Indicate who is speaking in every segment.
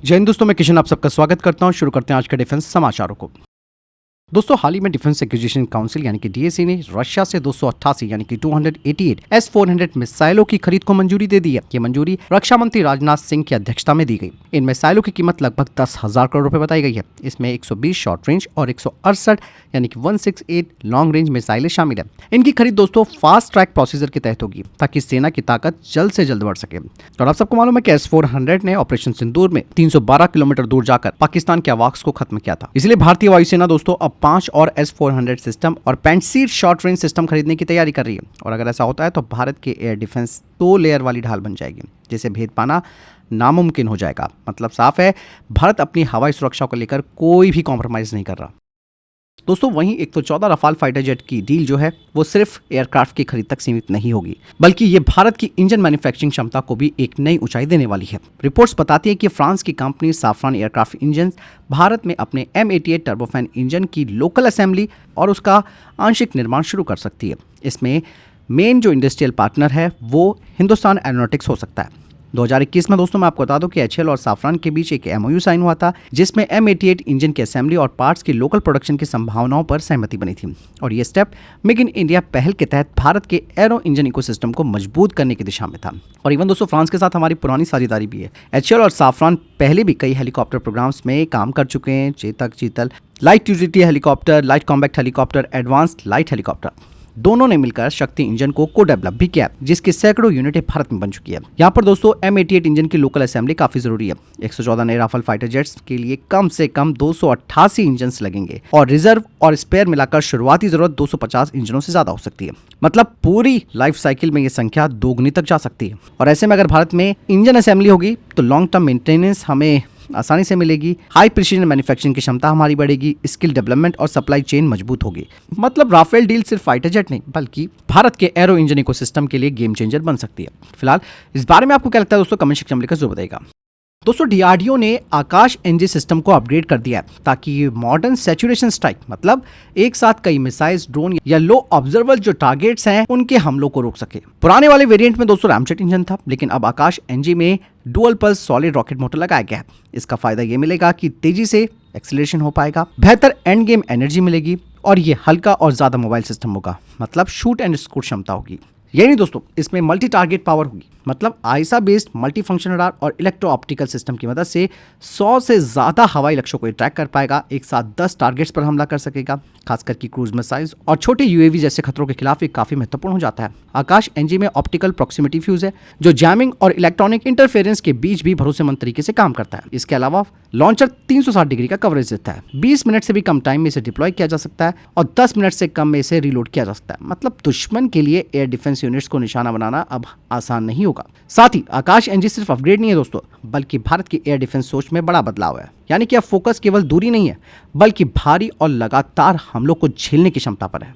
Speaker 1: जय हिंद दोस्तों, मैं किशन आप सबका स्वागत करता हूं। शुरू करते हैं आज के डिफेंस समाचारों को। दोस्तों, हाल ही में डिफेंस एक्विजिशन काउंसिल यानी कि डीएसी ने रशिया से 288 यानी कि 288 S-400 मिसाइलों की खरीद को मंजूरी दे दी है। ये मंजूरी रक्षा मंत्री राजनाथ सिंह की अध्यक्षता में दी गई। इन मिसाइलों की कीमत लगभग 10,000 करोड़ रुपए बताई गई है। इसमें 120 शॉर्ट रेंज और 168 यानी कि 168 लॉन्ग रेंज मिसाइलें शामिल है। इनकी खरीद दोस्तों फास्ट ट्रैक प्रोसीजर के तहत होगी ताकि सेना की ताकत जल्द से जल्द बढ़ सके। और आप सबको मालूम है कि S-400 ने ऑपरेशन सिंदूर में 312 किलोमीटर दूर जाकर पाकिस्तान के अवाक्स को खत्म किया था। इसलिए भारतीय वायुसेना दोस्तों अब 5 और S-400 सिस्टम और 65 शॉर्ट रेंज सिस्टम खरीदने की तैयारी कर रही है। और अगर ऐसा होता है तो भारत के एयर डिफेंस 2 लेयर वाली ढाल बन जाएगी, जिसे भेद पाना नामुमकिन हो जाएगा। मतलब साफ है, भारत अपनी हवाई सुरक्षा को लेकर कोई भी कॉम्प्रोमाइज नहीं कर रहा। दोस्तों, वहीं 114 रफाल फाइटर जेट की डील जो है वो सिर्फ एयरक्राफ्ट की खरीद तक सीमित नहीं होगी, बल्कि ये भारत की इंजन मैन्युफैक्चरिंग क्षमता को भी एक नई ऊंचाई देने वाली है। रिपोर्ट्स बताती है कि फ्रांस की company Safran aircraft engine Bharat में अपने M88 टर्बोफैन इंजन की लोकल असेंबली और उसका आंशिक निर्माण शुरू कर सकती है। इसमें मेन जो इंडस्ट्रियल पार्टनर है वो हिंदुस्तान एरोनॉटिक्स हो सकता है। 2021 में दोस्तों मैं आपको बता दूं कि HAL और साफरान के बीच एक MOU साइन हुआ था, जिसमें M88 इंजन की असेंबली और पार्ट्स की लोकल प्रोडक्शन की संभावनाओं पर सहमति बनी थी। और ये स्टेप मेक इन इंडिया पहल के तहत भारत के एरो इंजन इकोसिस्टम को मजबूत करने की दिशा में था। और इवन दोस्तों, फ्रांस के साथ हमारी पुरानी साझेदारी भी है। HAL और साफरान पहले भी कई हेलीकॉप्टर प्रोग्राम्स में काम कर चुके हैं। चेतक, चीतल, light utility helicopter, light combat helicopter, advanced light helicopter, दोनों ने मिलकर शक्ति इंजन को डेवलप भी किया, जिसकी सैकड़ों यूनिटें भारत में बन चुकी है। यहाँ पर दोस्तों M88 इंजन की लोकल असेंबली काफी जरूरी है। 114 नए राफेल फाइटर जेट्स के लिए कम से कम 288 इंजन लगेंगे और रिजर्व और स्पेयर मिलाकर शुरुआती जरूरत 250 इंजनों से ज्यादा हो सकती है। मतलब पूरी लाइफ साइकिल में ये संख्या दोगुनी तक जा सकती है। और ऐसे में अगर भारत में इंजन असेंबली होगी तो लॉन्ग टर्म मेंटेनेंस हमें आसानी से मिलेगी, हाई प्रिसीजन मैन्युफैक्चरिंग की क्षमता हमारी बढ़ेगी, स्किल डेवलपमेंट और सप्लाई चेन मजबूत होगी। मतलब राफेल डील सिर्फ फाइटर जेट नहीं बल्कि भारत के एरो इंजन इकोसिस्टम के लिए गेम चेंजर बन सकती है। फिलहाल इस बारे में आपको क्या लगता है दोस्तों, कमेंट सेक्शन में लिखकर जरूर बताइएगा। दोस्तों, DRDO ने आकाश NG सिस्टम को अपग्रेड कर दिया है ताकि ये मॉडर्न सैचुरेशन स्ट्राइक, मतलब एक साथ कई मिसाइल्स, ड्रोन या लो ऑब्जर्वेबल जो टारगेट्स हैं उनके हमलों को रोक सके। पुराने वाले वेरिएंट में दोस्तों रामजेट इंजन था, लेकिन अब आकाश NG में dual pulse solid rocket motor लगाया गया है। इसका फायदा ये मिलेगा कि तेजी से एक्सीलरेशन हो पाएगा, बेहतर एंड गेम एनर्जी मिलेगी और ये हल्का और ज्यादा मोबाइल सिस्टम होगा। मतलब शूट एंड स्कूट क्षमता होगी। यही नहीं दोस्तों, इसमें मल्टी टारगेट पावर होगी। मतलब I saw based multi function radar और इलेक्ट्रो ऑप्टिकल सिस्टम की मदद से 100 से ज्यादा हवाई लक्ष्यों को ट्रैक कर पाएगा। एक साथ 10 टारगेट्स पर हमला कर सकेगा। खासकर की क्रूज मिसाइल्स और छोटे UAV जैसे खतरों के खिलाफ ये काफी महत्वपूर्ण हो जाता है। आकाश NG में ऑप्टिकल प्रॉक्सिमिटी फ्यूज है जो जैमिंग और इलेक्ट्रॉनिक इंटरफेरेंस के बीच भी भरोसेमंद तरीके से काम करता है। इसके अलावा लॉन्चर 360 डिग्री का कवरेज देता है। 20 मिनट से भी कम टाइम में इसे डिप्लॉय किया जा सकता है और 10 मिनट से कम में इसे रीलोड किया जा सकता है। मतलब दुश्मन के लिए एयर डिफेंस यूनिट्स को निशाना बनाना अब आसान नहीं होगा। साथ ही आकाश NG सिर्फ अपग्रेड नहीं है दोस्तों, बल्कि भारत की एयर डिफेंस सोच में बड़ा बदलाव है। यानी कि अब फोकस केवल दूरी नहीं है बल्कि भारी और लगातार हमलों को झेलने की क्षमता पर है।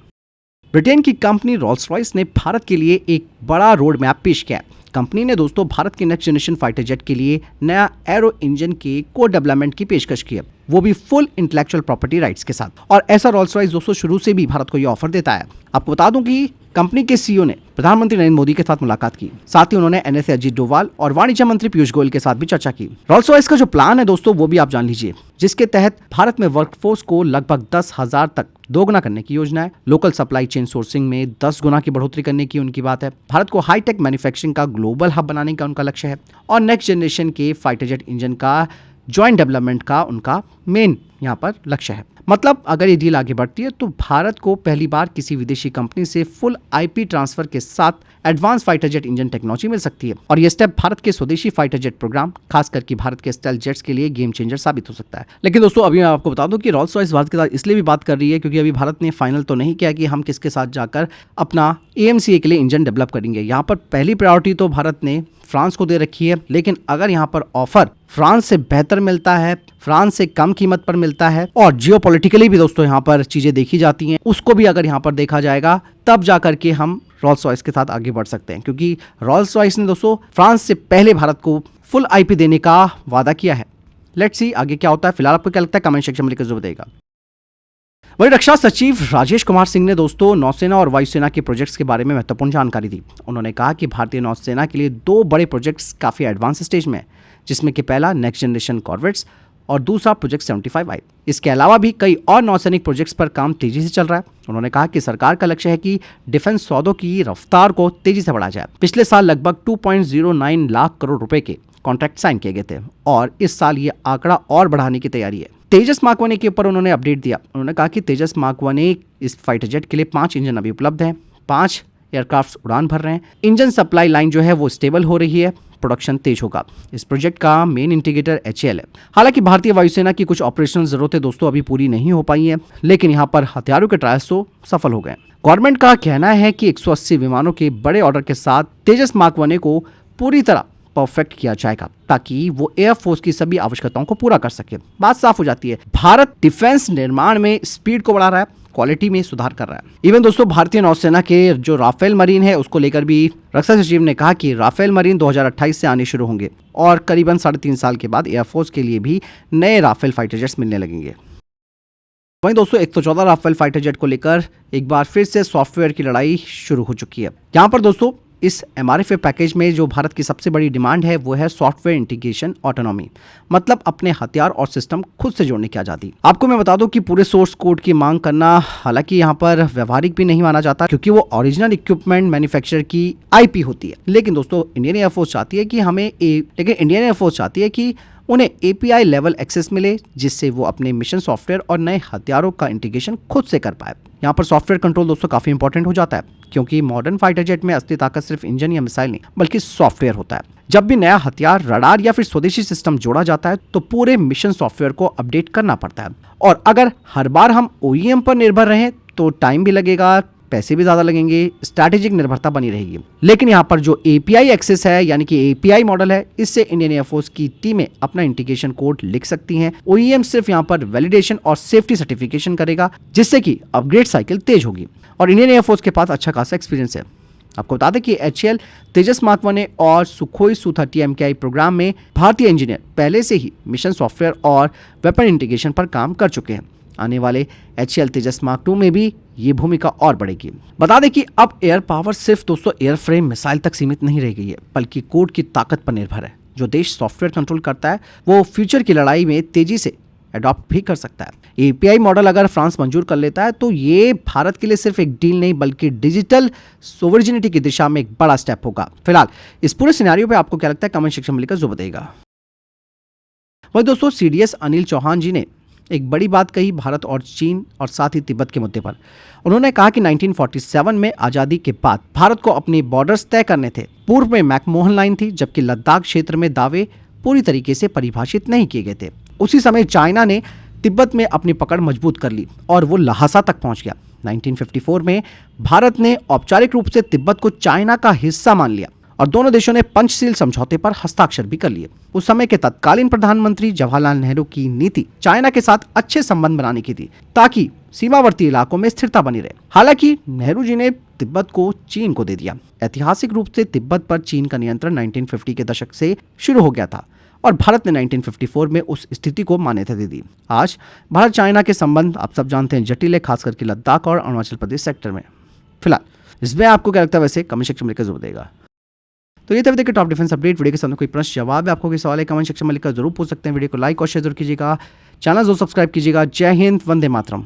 Speaker 1: ब्रिटेन की कंपनी रोल्स रॉयस ने भारत के लिए एक बड़ा रोड मैप पेश किया है। कंपनी ने दोस्तों भारत के नेक्स्ट जनरेशन फाइटर जेट के लिए नया एरो इंजन के डेवलपमेंट की पेशकश की है, वो भी फुल इंटेलेक्चुअल प्रॉपर्टी राइट्स के साथ। और ऐसा रोल्स रॉयस दोस्तों शुरू से भी भारत को ये ऑफर देता है। आपको बता दूं कि कंपनी के CEO ने प्रधानमंत्री नरेंद्र मोदी के साथ मुलाकात की। साथ ही उन्होंने NSA अजीत डोभाल और वाणिज्य मंत्री पीयूष गोयल के साथ भी चर्चा की। रोल्स रॉयस का जो प्लान है दोस्तों वो भी आप जान लीजिए, जिसके तहत भारत में वर्कफोर्स को लगभग 10,000 तक दोगुना करने की योजना है। लोकल सप्लाई चेन सोर्सिंग में 10 गुना की बढ़ोतरी करने की उनकी बात है। भारत को हाईटेक मैन्युफैक्चरिंग का ग्लोबल हब बनाने का उनका लक्ष्य है और नेक्स्ट जनरेशन के फाइटर जेट इंजन का ज्वाइंट डेवलपमेंट का उनका मेन यहाँ पर लक्ष्य है। मतलब अगर ये डील आगे बढ़ती है तो भारत को पहली बार किसी विदेशी कंपनी से फुल IP ट्रांसफर के साथ advance fighter jet engine technology मिल सकती है। और ये स्टेप भारत के स्वदेशी फाइटर जेट प्रोग्राम, खासकर कि भारत के स्टेल्थ जेट्स के लिए गेम चेंजर साबित हो सकता है। लेकिन दोस्तों अभी मैं आपको बता दूं कि रोल्स रॉयस भारत के साथ इसलिए भी बात कर रही है क्योंकि अभी भारत ने फाइनल तो नहीं किया कि हम किसके साथ जाकर अपना AMCA के लिए इंजन डेवलप करेंगे। यहाँ पर पहली प्रायोरिटी तो भारत ने फ्रांस को दे रखी है, लेकिन अगर यहाँ पर ऑफर फ्रांस से बेहतर मिलता है, फ्रांस से कम कीमत पर मिलता है और जियोपॉलिटिकली भी दोस्तों यहाँ पर चीजें देखी जाती हैं, उसको भी अगर यहाँ पर देखा जाएगा तब जाकर के हम रोल्स रॉयस के साथ आगे बढ़ सकते हैं। क्योंकि रोल्स रॉयस ने दोस्तों फ्रांस से पहले भारत को फुल IP देने का वादा किया है। लेट्स सी आगे क्या होता है। फिलहाल आपको क्या लगता है, कमेंट सेक्शन में लिखकर जरूर बताइएगा। वहीं रक्षा सचिव राजेश कुमार सिंह ने दोस्तों नौसेना और वायुसेना के प्रोजेक्ट्स के बारे में महत्वपूर्ण जानकारी दी। उन्होंने कहा कि भारतीय नौसेना के लिए 2 बड़े प्रोजेक्ट्स काफी एडवांस स्टेज में हैं, जिसमें कि पहला नेक्स्ट जनरेशन कॉर्वेट्स और दूसरा प्रोजेक्ट 75I। इसके अलावा भी कई और नौसैनिक प्रोजेक्ट्स पर काम तेजी से चल रहा है। उन्होंने कहा कि सरकार का लक्ष्य है कि डिफेंस सौदों की रफ्तार को तेजी से बढ़ाया जाए। पिछले साल लगभग 2.09 लाख करोड़ रुपए के कॉन्ट्रैक्ट साइन किए गए थे और इस साल ये आंकड़ा और बढ़ाने की तैयारी है। तेजस मार्क 1 के ऊपर उन्होंने अपडेट दिया। उन्होंने कहा कि तेजस मार्क 1 इस फाइटर जेट के लिए 5 इंजन अभी उपलब्ध हैं, 5 एयरक्राफ्ट उड़ान भर रहे हैं। इंजन सप्लाई लाइन जो है वो स्टेबल हो रही है, प्रोडक्शन तेज होगा। इस प्रोजेक्ट का मेन इंटीग्रेटर HAL है। हालांकि भारतीय वायुसेना की कुछ ऑपरेशनल जरूरतें दोस्तों अभी पूरी नहीं हो पाई हैं, लेकिन यहाँ पर हथियारों के ट्रायल्स तो सफल हो गए। गवर्नमेंट का कहना है कि 180 विमानों के बड़े ऑर्डर के साथ तेजस मार्क 1 को पूरी तरह परफेक्ट किया जाएगा ताकि वो एयरफोर्स की सभी आवश्यकताओं को पूरा कर सके। बात साफ हो जाती है, भारत डिफेंस निर्माण में स्पीड को बढ़ा रहा है, क्वालिटी में सुधार कर रहा है। इवन दोस्तों भारतीय नौसेना के जो राफेल मरीन है उसको लेकर भी रक्षा सचिव ने कहा कि राफेल मरीन 2028 से आने शुरू होंगे और करीबन 3.5 साल के बाद एयरफोर्स के लिए भी नए राफेल फाइटर जेट्स मिलने लगेंगे। वहीं दोस्तों 114 राफेल फाइटर जेट को लेकर एक बार फिर से सॉफ्टवेयर की लड़ाई शुरू हो चुकी है। यहाँ पर दोस्तों इस MRFA पैकेज में जो भारत की सबसे बड़ी डिमांड है वो है सॉफ्टवेयर इंटीग्रेशन ऑटोनॉमी, मतलब अपने हथियार और सिस्टम खुद से जोड़ने की आज़ादी। आपको मैं बता दूं कि पूरे सोर्स कोड की मांग करना हालांकि यहाँ पर व्यवहारिक भी नहीं माना जाता क्योंकि वो ओरिजिनल इक्विपमेंट मैन्युफैक्चरर की IP होती है। लेकिन दोस्तों इंडियन एयरफोर्स चाहती है कि उन्हें API लेवल एक्सेस मिले जिससे वो अपने मिशन सॉफ्टवेयर और नए हथियारों का इंटीग्रेशन खुद से कर पाए। यहाँ पर सॉफ्टवेयर कंट्रोल दोस्तों काफी इंपॉर्टेंट हो जाता है क्योंकि मॉडर्न फाइटर जेट में असली ताकत सिर्फ इंजन या मिसाइल नहीं बल्कि सॉफ्टवेयर होता है। जब भी नया हथियार, रडार या फिर स्वदेशी सिस्टम जोड़ा जाता है तो पूरे मिशन सॉफ्टवेयर को अपडेट करना पड़ता है और अगर हर बार हम OEM पर निर्भर रहें तो टाइम भी लगेगा, पैसे भी ज्यादा लगेंगे, स्ट्रैटेजिक निर्भरता बनी रहेगी। लेकिन यहाँ पर जो API एक्सेस है यानी कि API मॉडल है, इससे इंडियन एयरफोर्स की टीमें अपना इंटीग्रेशन कोड लिख सकती हैं। OEM सिर्फ यहाँ पर वैलिडेशन और सेफ्टी सर्टिफिकेशन करेगा जिससे कि अपग्रेड साइकिल तेज होगी और इंडियन एयरफोर्स के पास अच्छा खासा एक्सपीरियंस है। आपको बता दें कि HAL तेजस मार्क 1 और सुखोई Su-30 MKI प्रोग्राम में भारतीय इंजीनियर पहले से ही मिशन सॉफ्टवेयर और वेपन इंटीग्रेशन पर काम कर चुके हैं। आने वाले HAL तेजस मार्क 2 में भी ये भूमिका और बढ़ेगी। बता दें कि अब एयर पावर सिर्फ दोस्तों एयरफ्रेम मिसाइल तक सीमित नहीं रह गई है बल्कि कोड की ताकत पर निर्भर है। जो देश सॉफ्टवेयर कंट्रोल करता है वो फ्यूचर की लड़ाई में तेजी से अडॉप्ट भी कर सकता है। API मॉडल अगर फ्रांस मंजूर कर लेता है तो ये भारत के लिए सिर्फ एक डील नहीं बल्कि डिजिटल सोवरेनिटी की दिशा में एक बड़ा स्टेप होगा। फिलहाल इस पूरे सिनेरियो पे आपको क्या लगता है, कमेंट सेक्शन में लिखकर जो बताइएगा। वही दोस्तों CDS अनिल चौहान जी ने एक बड़ी बात कही भारत और चीन और साथ ही तिब्बत के मुद्दे पर। उन्होंने कहा कि 1947 में आज़ादी के बाद भारत को अपने बॉर्डर्स तय करने थे। पूर्व में मैकमोहन लाइन थी जबकि लद्दाख क्षेत्र में दावे पूरी तरीके से परिभाषित नहीं किए गए थे। उसी समय चाइना ने तिब्बत में अपनी पकड़ मजबूत कर ली और वो लहासा तक पहुंच गया। 1954 में भारत ने औपचारिक रूप से तिब्बत को चाइना का हिस्सा मान लिया और दोनों देशों ने पंचशील समझौते पर हस्ताक्षर भी कर लिए। उस समय के तत्कालीन प्रधानमंत्री जवाहरलाल नेहरू की नीति चाइना के साथ अच्छे संबंध बनाने की थी ताकि सीमावर्ती इलाकों में स्थिरता बनी रहे। हालांकि नेहरू जी ने तिब्बत को चीन को दे दिया। ऐतिहासिक रूप से तिब्बत पर चीन का नियंत्रण 1950 के दशक से शुरू हो गया था और भारत ने 1954 में उस स्थिति को मान्यता दे दी। आज भारत चाइना के संबंध आप सब जानते हैं जटिल है, खास करके लद्दाख और अरुणाचल प्रदेश सेक्टर में। फिलहाल इसमें आपको क्या लगता है, वैसे कमेंट सेक्शन में लिखकर जरूर देगा। तो ये तभी तक टॉप डिफेंस अपडेट। वीडियो के सामने कोई प्रश्न जवाब है, आपको कोई सवाल है, कमेंट सेक्शन में लिखकर जरूर पूछ सकते हैं। वीडियो को लाइक और शेयर जरूर कीजिएगा, चैनल जरूर सब्सक्राइब कीजिएगा। जय हिंद, वंदे मातरम।